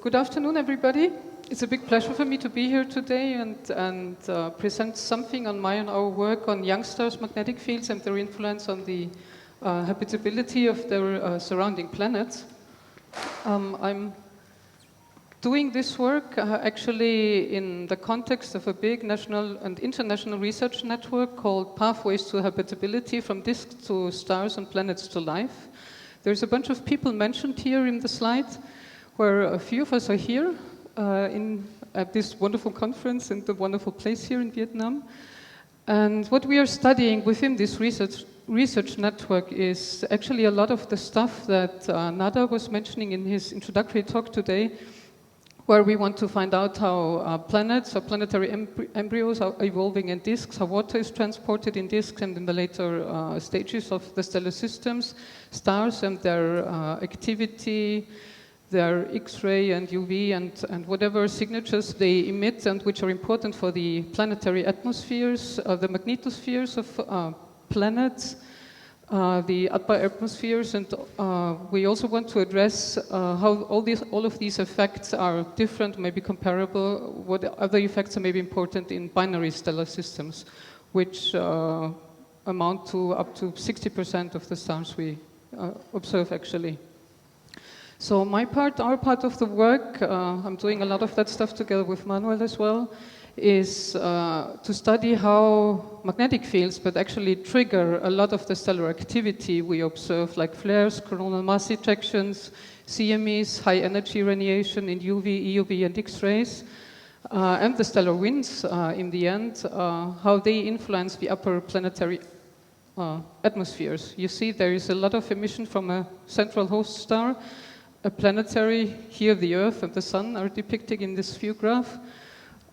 Good afternoon, everybody. It's a big pleasure for me to be here today and present something on my and our work on young stars' magnetic fields and their influence on the habitability of their surrounding planets. I'm doing this work actually in the context of a big national and international research network called Pathways to Habitability, from disks to stars and planets to life. There's a bunch of people mentioned here in the slide, where a few of us are here at this wonderful conference in the wonderful place here in Vietnam. And what we are studying within this research network is actually a lot of the stuff that Nada was mentioning in his introductory talk today, where we want to find out how planets or planetary embryos are evolving in disks, how water is transported in disks, and in the later stages of the stellar systems, stars and their activity, their X-ray and UV and whatever signatures they emit and which are important for the planetary atmospheres, the magnetospheres of planets, the upper atmospheres, and we also want to address how all of these effects are different, maybe comparable, what other effects are maybe important in binary stellar systems, which amount to up to 60% of the stars we observe actually. So our part of the work, I'm doing a lot of that stuff together with Manuel as well, is to study how magnetic fields, but actually trigger a lot of the stellar activity we observe, like flares, coronal mass ejections, CMEs, high energy radiation in UV, EUV, and X-rays, and the stellar winds in the end, how they influence the upper planetary atmospheres. You see there is a lot of emission from a central host star. A planetary, here the Earth and the Sun are depicted in this view graph.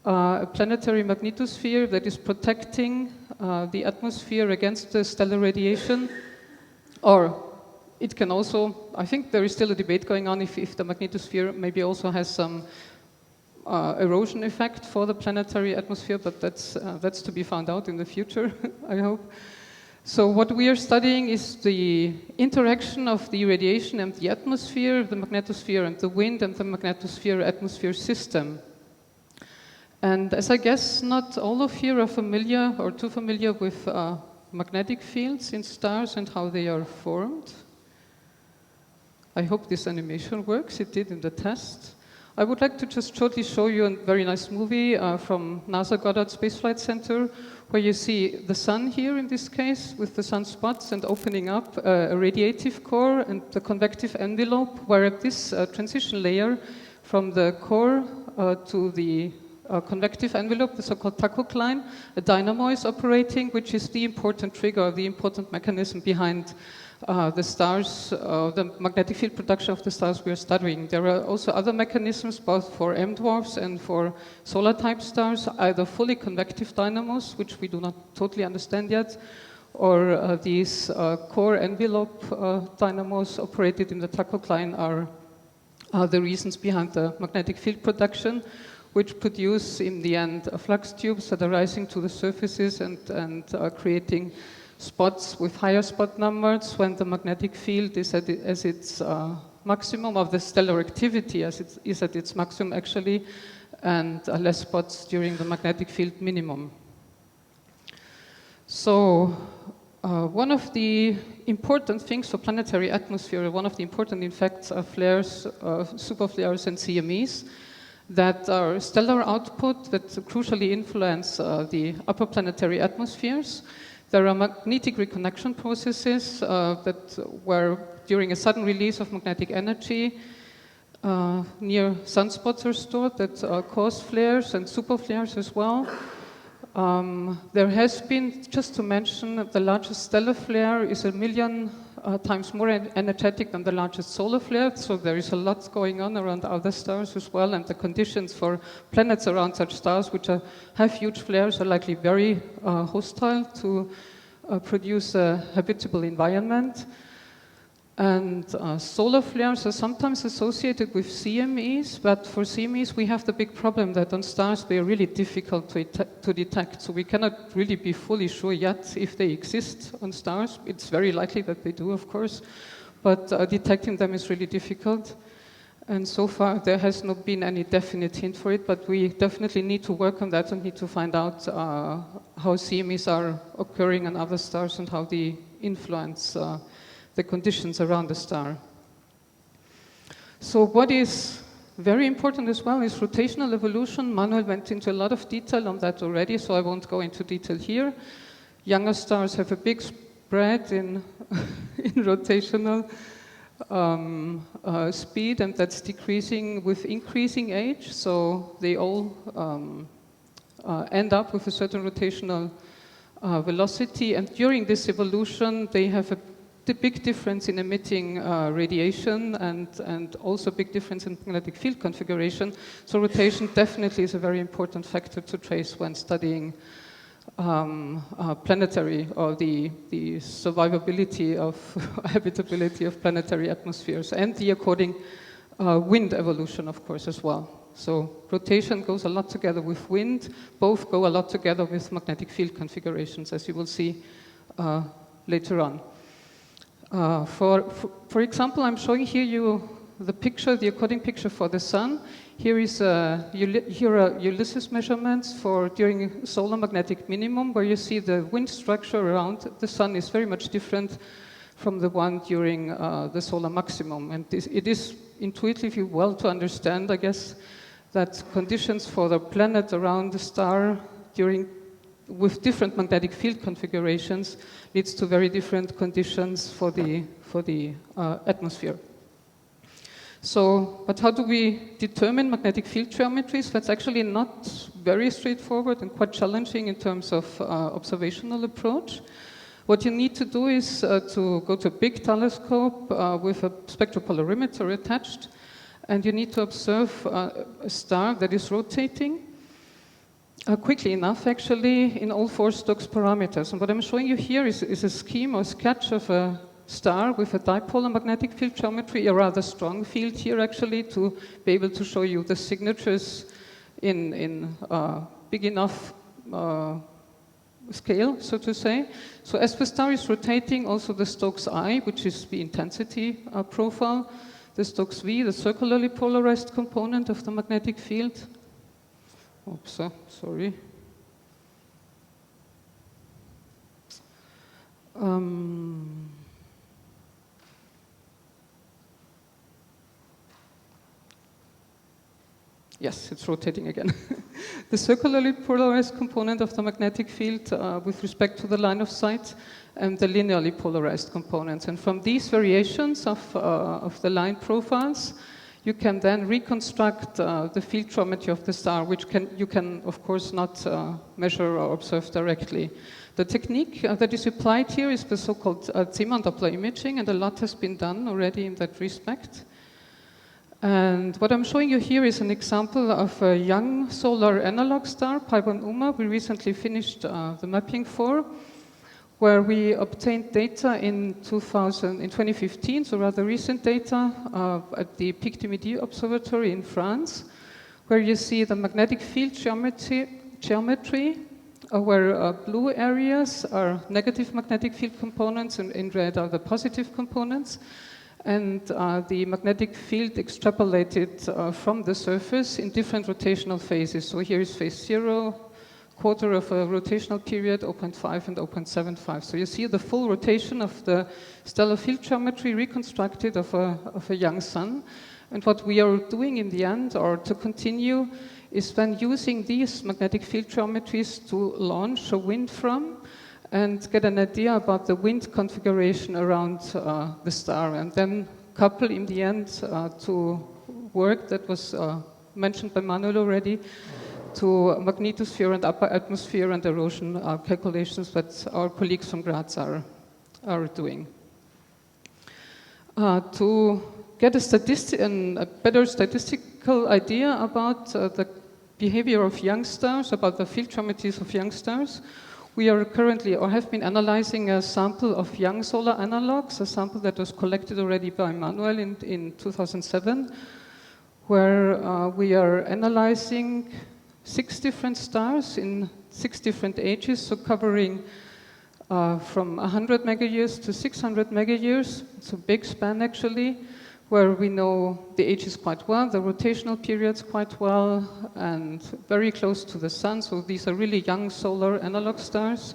A planetary magnetosphere that is protecting the atmosphere against the stellar radiation. Or it can also, I think there is still a debate going on if the magnetosphere maybe also has some erosion effect for the planetary atmosphere, but that's to be found out in the future, I hope. So what we are studying is the interaction of the radiation and the atmosphere, the magnetosphere and the wind, and the magnetosphere-atmosphere system. And as I guess not all of you are familiar or too familiar with magnetic fields in stars and how they are formed. I hope this animation works. It did in the test. I would like to just shortly show you a very nice movie from NASA Goddard Space Flight Center, where you see the sun here in this case with the sunspots and opening up a radiative core and the convective envelope, where at this transition layer from the core to the convective envelope, the so-called tachocline, a dynamo is operating, which is the important trigger, the important mechanism behind the stars, the magnetic field production of the stars we are studying. There are also other mechanisms, both for M dwarfs and for solar-type stars, either fully convective dynamos, which we do not totally understand yet, or these core envelope dynamos operated in the tachocline are the reasons behind the magnetic field production, which produce, in the end, flux tubes that are rising to the surfaces and creating spots with higher spot numbers when the magnetic field is at its maximum of the stellar activity, as it is at its maximum actually, and less spots during the magnetic field minimum. So one of the important things for planetary atmosphere, one of the important effects are flares, superflares and CMEs that are stellar output that crucially influence the upper planetary atmospheres. There are magnetic reconnection processes where during a sudden release of magnetic energy, near sunspots are stored that cause flares and superflares as well. There has been, just to mention, the largest stellar flare is 1 million times more energetic than the largest solar flare, so there is a lot going on around other stars as well, and the conditions for planets around such stars which have huge flares are likely very hostile to produce a habitable environment. And solar flares are sometimes associated with CMEs, but for CMEs we have the big problem that on stars they are really difficult to detect, so we cannot really be fully sure yet if they exist on stars. It's very likely that they do, of course, but detecting them is really difficult. And so far, there has not been any definite hint for it, but we definitely need to work on that and need to find out how CMEs are occurring on other stars and how they influence the conditions around the star. So what is very important as well is rotational evolution. Manuel went into a lot of detail on that already, so I won't go into detail here. Younger stars have a big spread in, in rotational speed, and that's decreasing with increasing age, so they all end up with a certain rotational velocity, and during this evolution they have the big difference in emitting radiation and also big difference in magnetic field configuration. So rotation definitely is a very important factor to trace when studying planetary, or the survivability of habitability of planetary atmospheres, and the according wind evolution, of course, as well. So rotation goes a lot together with wind. Both go a lot together with magnetic field configurations, as you will see later on. For example, I'm showing here you the picture, the according picture for the Sun. Here are Ulysses measurements for during solar magnetic minimum, where you see the wind structure around the Sun is very much different from the one during the solar maximum. And it is intuitively well to understand, I guess, that conditions for the planet around the star with different magnetic field configurations leads to very different conditions for the atmosphere. So, but how do we determine magnetic field geometries? That's actually not very straightforward and quite challenging in terms of observational approach. What you need to do is to go to a big telescope with a spectropolarimeter attached, and you need to observe a star that is rotating quickly enough, actually, in all 4 Stokes parameters. And what I'm showing you here is a scheme or sketch of a star with a dipolar magnetic field geometry, a rather strong field here, actually, to be able to show you the signatures in big enough scale, so to say. So as the star is rotating, also the Stokes I, which is the intensity profile, the Stokes V, the circularly polarized component of the magnetic field. Oops, sorry. Yes, it's rotating again. The circularly polarized component of the magnetic field with respect to the line of sight, and the linearly polarized components. And from these variations of the line profiles, you can then reconstruct the field geometry of the star, which you can, of course, not measure or observe directly. The technique that is applied here is the so-called Zeeman Doppler imaging, and a lot has been done already in that respect. And what I'm showing you here is an example of a young solar analog star, Pi-1 Uma. We recently finished the mapping for, where we obtained data in 2015, so rather recent data at the Pic du Midi Observatory in France, where you see the magnetic field geometry where blue areas are negative magnetic field components and in red are the positive components. And the magnetic field extrapolated from the surface in different rotational phases. So here is phase 0, quarter of a rotational period, 0.5 and 0.75. So you see the full rotation of the stellar field geometry reconstructed of a young sun. And what we are doing in the end, or to continue, is then using these magnetic field geometries to launch a wind from and get an idea about the wind configuration around the star, and then couple in the end to work that was mentioned by Manuel already, to magnetosphere and upper atmosphere and erosion calculations that our colleagues from Graz are doing. To get a better statistical idea about the behavior of young stars, about the field geometries of young stars, we are currently, or have been analyzing a sample of young solar analogs, a sample that was collected already by Manuel in 2007, where we are analyzing 6 different stars in 6 different ages, so covering from 100 megayears to 600 megayears. It's a big span, actually, where we know the ages quite well, the rotational periods quite well, and very close to the sun. So these are really young solar analog stars,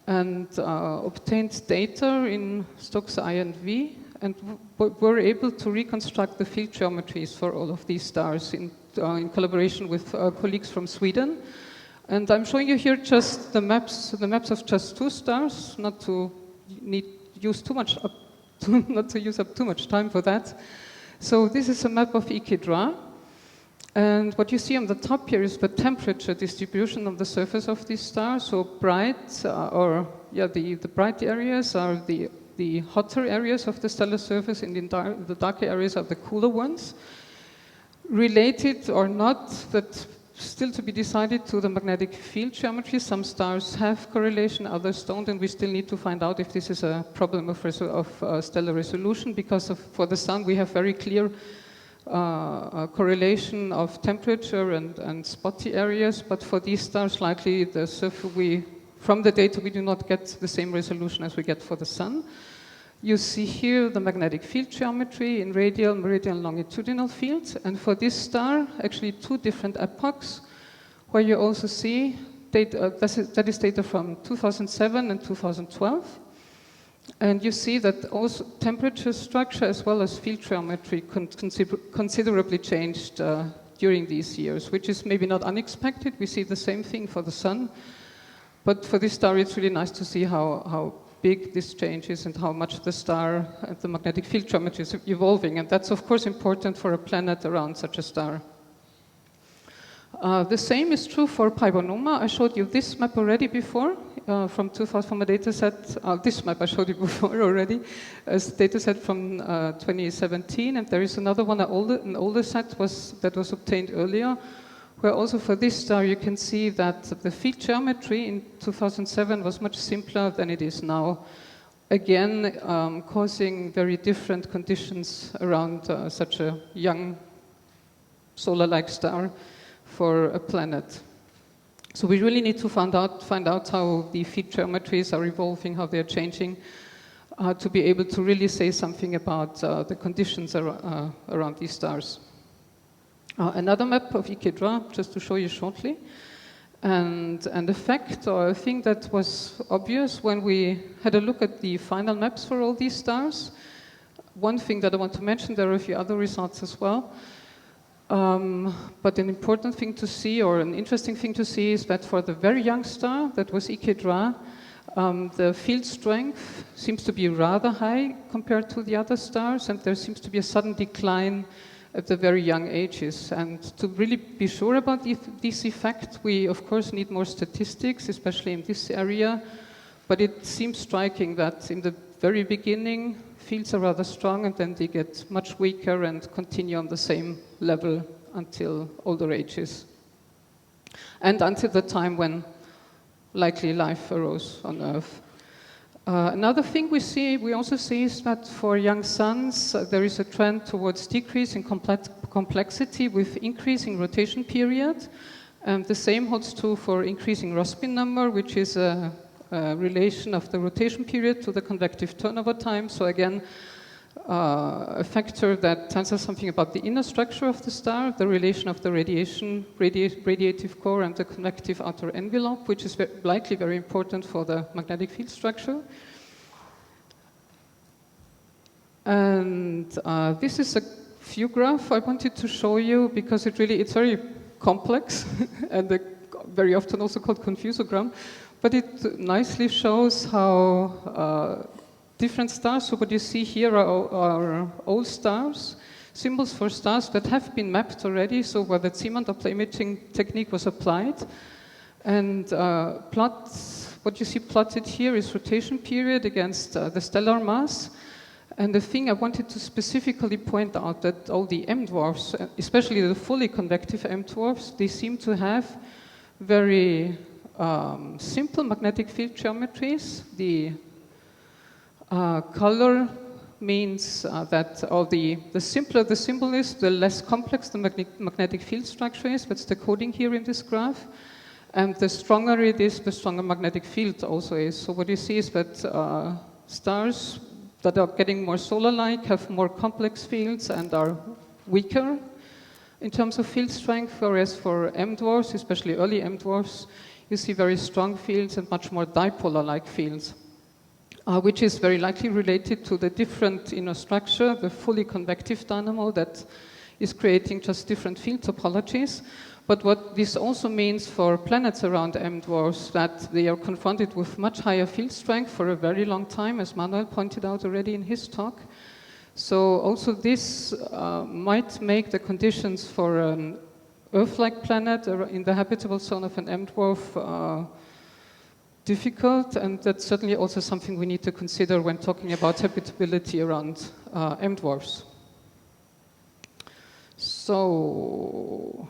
and obtained data in Stokes I and V, and were able to reconstruct the field geometries for all of these stars in collaboration with colleagues from Sweden. And I'm showing you here just the maps of just 2 stars, not to use up too much time for that. So this is a map of Ichthydra, and what you see on the top here is the temperature distribution on the surface of this star. So bright, the bright areas are the hotter areas of the stellar surface, and the darker areas are the cooler ones. Related or not, that still to be decided, to the magnetic field geometry. Some stars have correlation, others don't, and we still need to find out if this is a problem of stellar resolution, because for the sun we have very clear correlation of temperature and spotty areas, but for these stars likely from the data we do not get the same resolution as we get for the sun. You see here the magnetic field geometry in radial, meridian, longitudinal fields, and for this star, actually 2 different epochs, where you also see data, that is data from 2007 and 2012, and you see that also temperature structure as well as field geometry considerably changed during these years, which is maybe not unexpected. We see the same thing for the sun, but for this star it's really nice to see how big this change is and how much the star and the magnetic field geometry is evolving, and that's of course important for a planet around such a star. The same is true for Pibonoma. I showed you this map already before from a data set. This map I showed you before already, as a data set from 2017, and there is another one, an older set that was obtained earlier, where also for this star you can see that the field geometry in 2007 was much simpler than it is now, again causing very different conditions around such a young solar-like star for a planet. So we really need to find out how the field geometries are evolving, how they're changing, to be able to really say something about the conditions around these stars. Another map of Ichthydra, just to show you shortly. And an effect or a thing that was obvious when we had a look at the final maps for all these stars. One thing that I want to mention, there are a few other results as well. But an important thing to see, or an interesting thing to see, is that for the very young star, that was Ichthydra, the field strength seems to be rather high compared to the other stars, and there seems to be a sudden decline at the very young ages. And to really be sure about this effect, we of course need more statistics, especially in this area, but it seems striking that in the very beginning, fields are rather strong, and then they get much weaker and continue on the same level until older ages. And until the time when likely life arose on Earth. Another thing we also see is that for young suns, there is a trend towards decrease in complexity with increasing rotation period. And the same holds true for increasing Rossby number, which is a relation of the rotation period to the convective turnover time. So again, a factor that tells us something about the inner structure of the star, the relation of the radiative core and the convective outer envelope, which is likely very important for the magnetic field structure. And this is a view graph I wanted to show you because it's very complex and very often also called confusogram, but it nicely shows how different stars. So what you see here are old stars, symbols for stars that have been mapped already, so where the Zeeman Doppler imaging technique was applied. And what you see plotted here is rotation period against the stellar mass. And the thing I wanted to specifically point out that all the M dwarfs, especially the fully convective M dwarfs, they seem to have very simple magnetic field geometries. The color means that the simpler the symbol is, the less complex the magnetic field structure is. That's the coding here in this graph. And the stronger it is, the stronger magnetic field also is. So what you see is that stars that are getting more solar-like, have more complex fields, and are weaker in terms of field strength, whereas for M dwarfs, especially early M dwarfs, you see very strong fields and much more dipolar-like fields, which is very likely related to the different inner structure, the fully convective dynamo that is creating just different field topologies. But what this also means for planets around M dwarfs, that they are confronted with much higher field strength for a very long time, as Manuel pointed out already in his talk. So also this might make the conditions for an Earth-like planet in the habitable zone of an M dwarf difficult, and that's certainly also something we need to consider when talking about habitability around M dwarfs. So,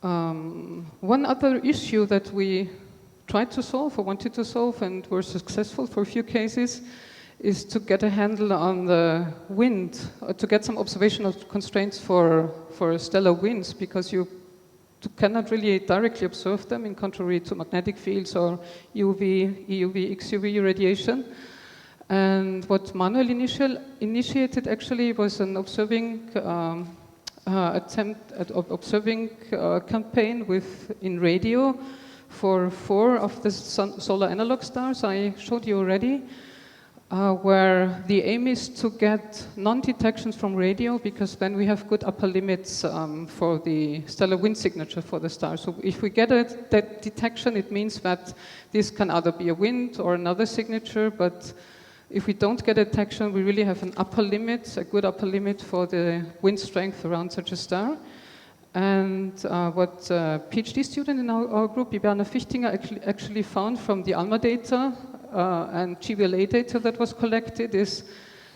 one other issue that we tried to solve or wanted to solve and were successful for a few cases is to get a handle on the wind, to get some observational constraints for stellar winds, because you cannot really directly observe them, in contrary to magnetic fields or UV, EUV, XUV radiation. And what Manuel initiated actually was an observing attempt at observing campaign in radio for 4 of the solar analog stars I showed you already, where the aim is to get non-detections from radio, because then we have good upper limits for the stellar wind signature for the star. So if we get that detection, it means that this can either be a wind or another signature, but if we don't get a detection, we really have an upper limit, a good upper limit for the wind strength around such a star. And what a PhD student in our group, Bibiana Fichtinger, actually found from the ALMA data and GBLA data that was collected is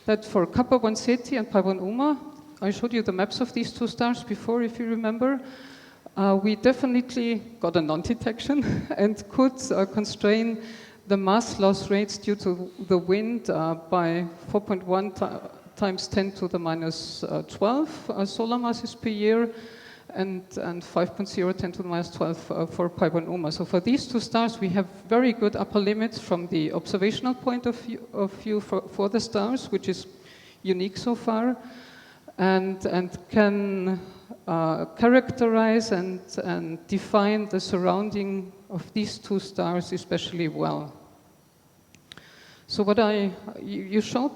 that for Kappa 1 Ceti and Pi 1 Uma, I showed you the maps of these 2 stars before, if you remember, we definitely got a non-detection and could constrain the mass loss rates due to the wind by 4.1 times 10 to the minus 12 solar masses per year, and 5.0 10 to the minus 12 for Pi 1 Uma. So for these 2 stars, we have very good upper limits from the observational point of view for the stars, which is unique so far, and can characterize and define the surrounding of these 2 stars especially well. So what you saw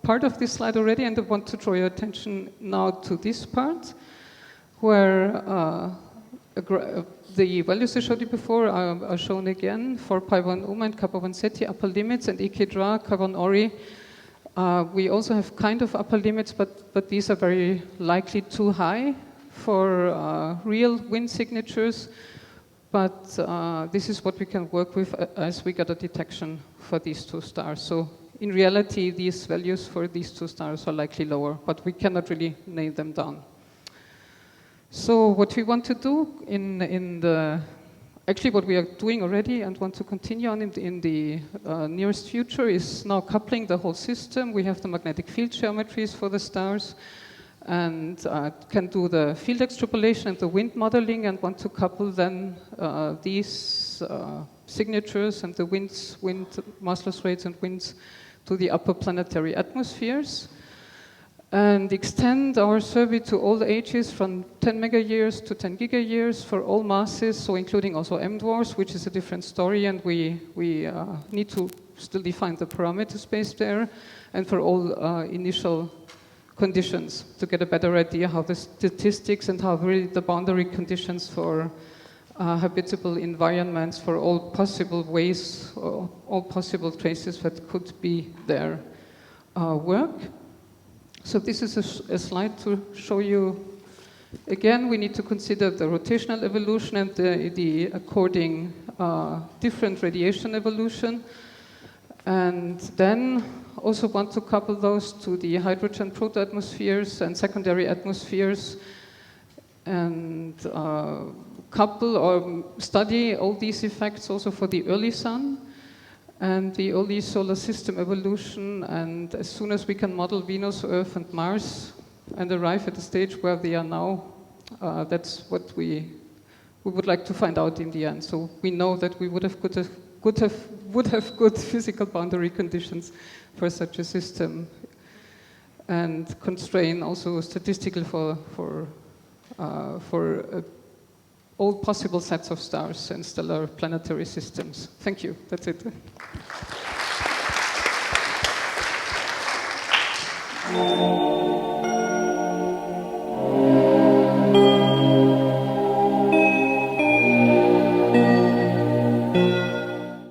part of this slide already, and I want to draw your attention now to this part, where the values I showed you before are shown again for Pi 1 Uma and Kappa 1 Ceti upper limits, and Ekedra, Carbon Ori. We also have kind of upper limits, but these are very likely too high for real wind signatures. But this is what we can work with as we get a detection for these 2 stars. So in reality, these values for these 2 stars are likely lower, but we cannot really nail them down. So what we want to do actually what we are doing already and want to continue on in the nearest future is now coupling the whole system. We have the magnetic field geometries for the stars, and can do the field extrapolation and the wind modeling, and want to couple then these signatures and the wind mass loss rates and winds to the upper planetary atmospheres, and extend our survey to all ages from 10 megayears to 10 gigayears for all masses, so including also M dwarfs, which is a different story, and we need to still define the parameter space there, and for all initial conditions to get a better idea how the statistics and how really the boundary conditions for habitable environments for all possible ways, all possible traces that could be there work. So this is a slide to show you. Again, we need to consider the rotational evolution and the according different radiation evolution, and then also want to couple those to the hydrogen proto-atmospheres and secondary atmospheres, and couple or study all these effects also for the early sun and the early solar system evolution. And as soon as we can model Venus, Earth, and Mars and arrive at the stage where they are now, that's what we would like to find out in the end. So we know that we could have would have good physical boundary conditions for such a system, and constrain also statistical for all possible sets of stars and stellar planetary systems. Thank you. That's it.